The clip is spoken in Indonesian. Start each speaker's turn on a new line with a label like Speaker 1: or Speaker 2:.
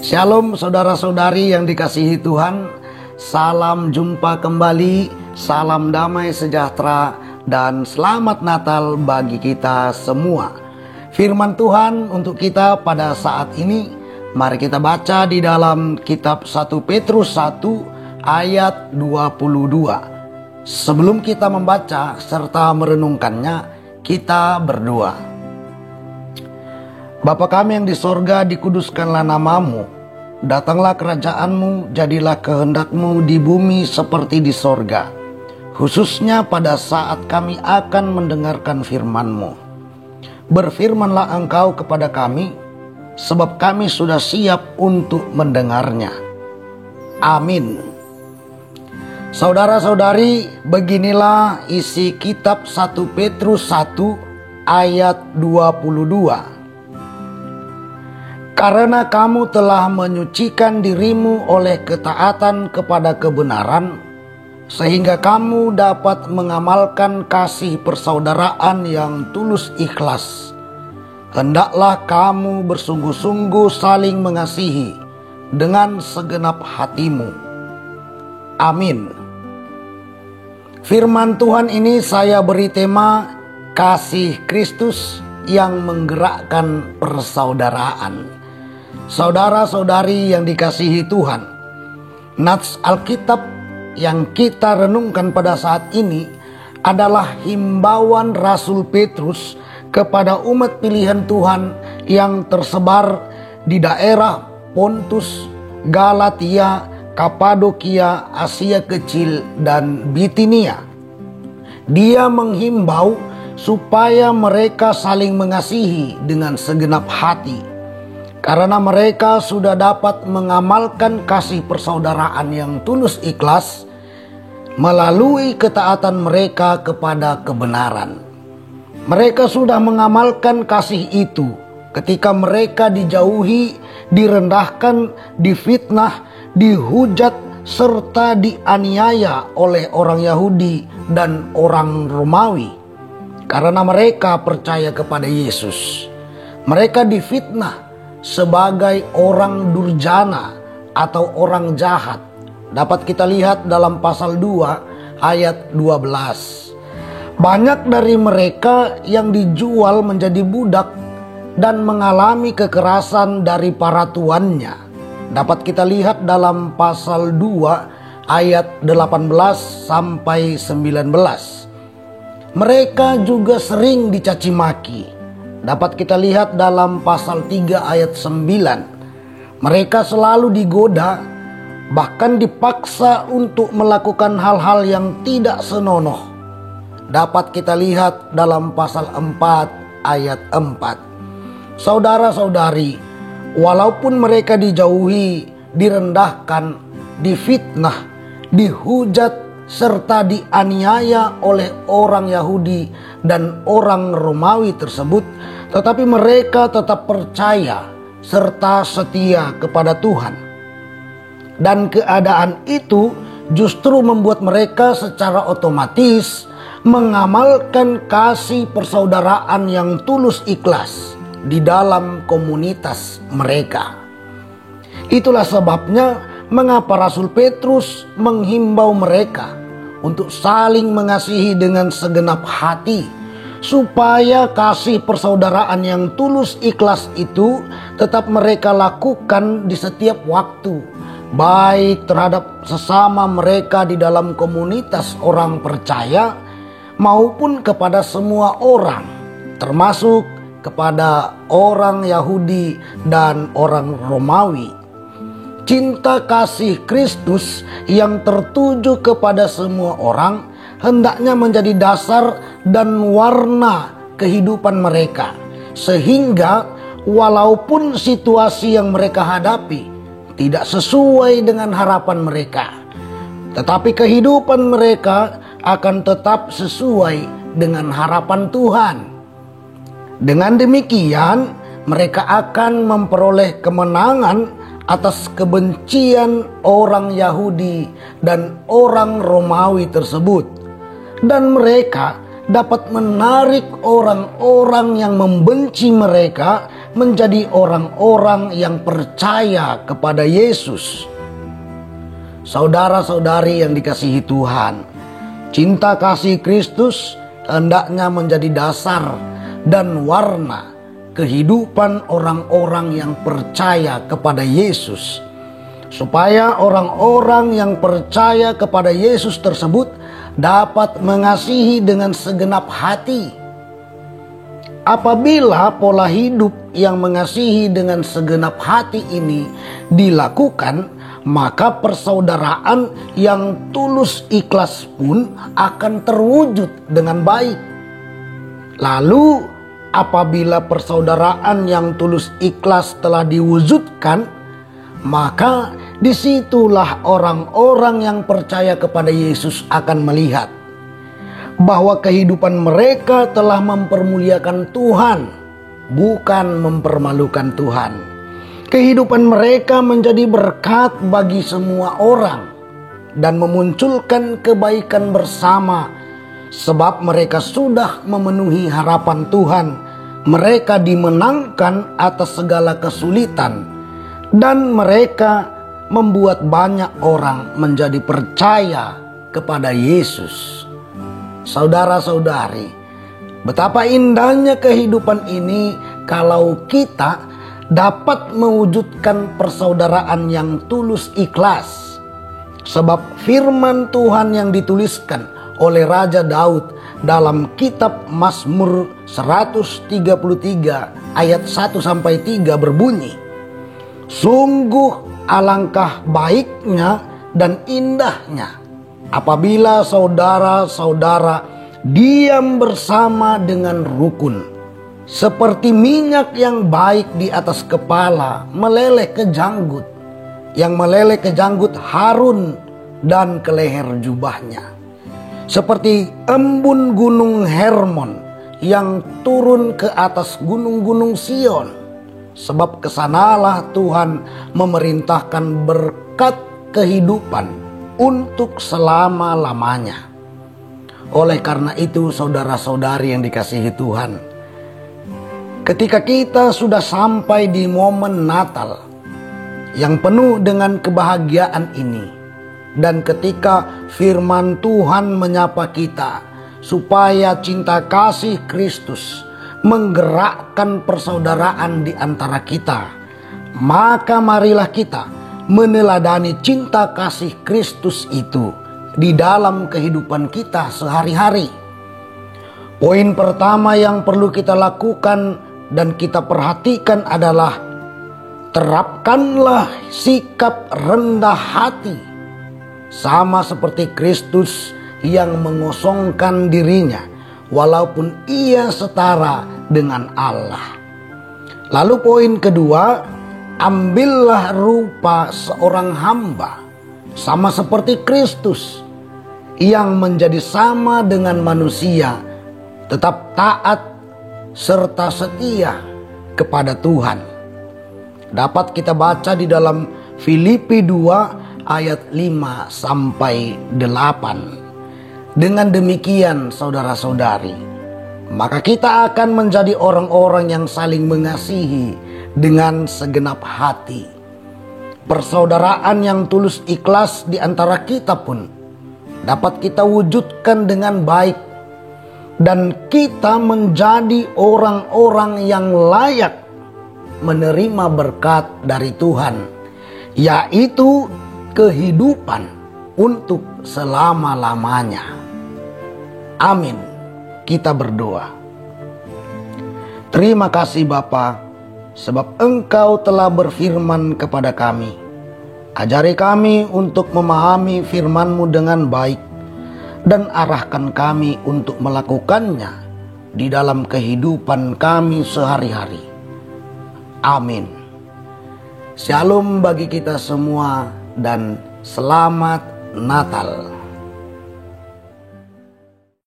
Speaker 1: Shalom saudara-saudari yang dikasihi Tuhan. Salam jumpa kembali, salam damai sejahtera dan selamat Natal bagi kita semua. Firman Tuhan untuk kita pada saat ini, mari kita baca di dalam kitab 1 Petrus 1 ayat 22. Sebelum kita membaca serta merenungkannya, kita berdoa. Bapa kami yang di sorga, dikuduskanlah namamu. Datanglah kerajaanmu, jadilah kehendakmu di bumi seperti di sorga. Khususnya pada saat kami akan mendengarkan firman-Mu. Berfirmanlah Engkau kepada kami, sebab kami sudah siap untuk mendengarnya. Amin. Saudara-saudari, beginilah isi kitab 1 Petrus 1 ayat 22. Karena kamu telah menyucikan dirimu oleh ketaatan kepada kebenaran, sehingga kamu dapat mengamalkan kasih persaudaraan yang tulus ikhlas. Hendaklah kamu bersungguh-sungguh saling mengasihi dengan segenap hatimu. Amin. Firman Tuhan ini saya beri tema kasih Kristus yang menggerakkan persaudaraan. Saudara-saudari yang dikasihi Tuhan, nats Alkitab yang kita renungkan pada saat ini adalah himbauan Rasul Petrus kepada umat pilihan Tuhan yang tersebar di daerah Pontus, Galatia, Kapadokia, Asia Kecil, dan Bitinia. Dia menghimbau supaya mereka saling mengasihi dengan segenap hati, karena mereka sudah dapat mengamalkan kasih persaudaraan yang tulus ikhlas melalui ketaatan mereka kepada kebenaran. Mereka sudah mengamalkan kasih itu ketika mereka dijauhi, direndahkan, difitnah, dihujat, serta dianiaya oleh orang Yahudi dan orang Romawi. Karena mereka percaya kepada Yesus, mereka difitnah sebagai orang durjana atau orang jahat. Dapat kita lihat dalam pasal 2 ayat 12. Banyak dari mereka yang dijual menjadi budak dan mengalami kekerasan dari para tuannya. Dapat kita lihat dalam pasal 2 ayat 18 sampai 19. Mereka juga sering dicaci maki. Dapat kita lihat dalam pasal 3 ayat 9. Mereka selalu digoda, bahkan dipaksa untuk melakukan hal-hal yang tidak senonoh. Dapat kita lihat dalam pasal 4 ayat 4. Saudara-saudari, walaupun mereka dijauhi, direndahkan, difitnah, dihujat, serta dianiaya oleh orang Yahudi dan orang Romawi tersebut, tetapi mereka tetap percaya serta setia kepada Tuhan. Dan keadaan itu justru membuat mereka secara otomatis mengamalkan kasih persaudaraan yang tulus ikhlas di dalam komunitas mereka. Itulah sebabnya mengapa Rasul Petrus menghimbau mereka untuk saling mengasihi dengan segenap hati, supaya kasih persaudaraan yang tulus ikhlas itu tetap mereka lakukan di setiap waktu, baik terhadap sesama mereka di dalam komunitas orang percaya maupun kepada semua orang, termasuk kepada orang Yahudi dan orang Romawi. Cinta kasih Kristus yang tertuju kepada semua orang hendaknya menjadi dasar dan warna kehidupan mereka, sehingga walaupun situasi yang mereka hadapi tidak sesuai dengan harapan mereka, tetapi kehidupan mereka akan tetap sesuai dengan harapan Tuhan. Dengan demikian, mereka akan memperoleh kemenangan atas kebencian orang Yahudi dan orang Romawi tersebut, dan mereka dapat menarik orang-orang yang membenci mereka menjadi orang-orang yang percaya kepada Yesus. Saudara-saudari yang dikasihi Tuhan, cinta kasih Kristus hendaknya menjadi dasar dan warna kehidupan orang-orang yang percaya kepada Yesus, supaya orang-orang yang percaya kepada Yesus tersebut dapat mengasihi dengan segenap hati. Apabila pola hidup yang mengasihi dengan segenap hati ini dilakukan, maka persaudaraan yang tulus ikhlas pun akan terwujud dengan baik. Lalu apabila persaudaraan yang tulus ikhlas telah diwujudkan, maka disitulah orang-orang yang percaya kepada Yesus akan melihat bahwa kehidupan mereka telah mempermuliakan Tuhan, bukan mempermalukan Tuhan. Kehidupan mereka menjadi berkat bagi semua orang dan memunculkan kebaikan bersama, sebab mereka sudah memenuhi harapan Tuhan. Mereka dimenangkan atas segala kesulitan, dan mereka membuat banyak orang menjadi percaya kepada Yesus. Saudara-saudari, betapa indahnya kehidupan ini kalau kita dapat mewujudkan persaudaraan yang tulus ikhlas. Sebab firman Tuhan yang dituliskan oleh Raja Daud dalam kitab Mazmur 133 ayat 1-3 berbunyi, "Sungguh alangkah baiknya dan indahnya apabila saudara-saudara diam bersama dengan rukun, seperti minyak yang baik di atas kepala meleleh ke janggut, yang meleleh ke janggut Harun dan ke leher jubahnya, seperti embun gunung Hermon yang turun ke atas gunung-gunung Sion, sebab kesanalah Tuhan memerintahkan berkat kehidupan untuk selama-lamanya." Oleh karena itu, saudara-saudari yang dikasihi Tuhan, ketika kita sudah sampai di momen Natal yang penuh dengan kebahagiaan ini, dan ketika firman Tuhan menyapa kita supaya cinta kasih Kristus menggerakkan persaudaraan di antara kita, maka marilah kita meneladani cinta kasih Kristus itu di dalam kehidupan kita sehari-hari. Poin pertama yang perlu kita lakukan dan kita perhatikan adalah terapkanlah sikap rendah hati, sama seperti Kristus yang mengosongkan dirinya walaupun ia setara dengan Allah. Lalu poin kedua, ambillah rupa seorang hamba, sama seperti Kristus yang menjadi sama dengan manusia, tetap taat serta setia kepada Tuhan. Dapat kita baca di dalam Filipi 2 ayat 5-8. Dengan demikian, saudara-saudari, maka kita akan menjadi orang-orang yang saling mengasihi dengan segenap hati. Persaudaraan yang tulus ikhlas di antara kita pun dapat kita wujudkan dengan baik, dan kita menjadi orang-orang yang layak menerima berkat dari Tuhan, yaitu kehidupan untuk selama-lamanya. Amin. Kita berdoa. Terima kasih Bapa, sebab Engkau telah berfirman kepada kami. Ajari kami untuk memahami firman-Mu dengan baik, dan arahkan kami untuk melakukannya di dalam kehidupan kami sehari-hari. Amin. Shalom bagi kita semua dan selamat Natal.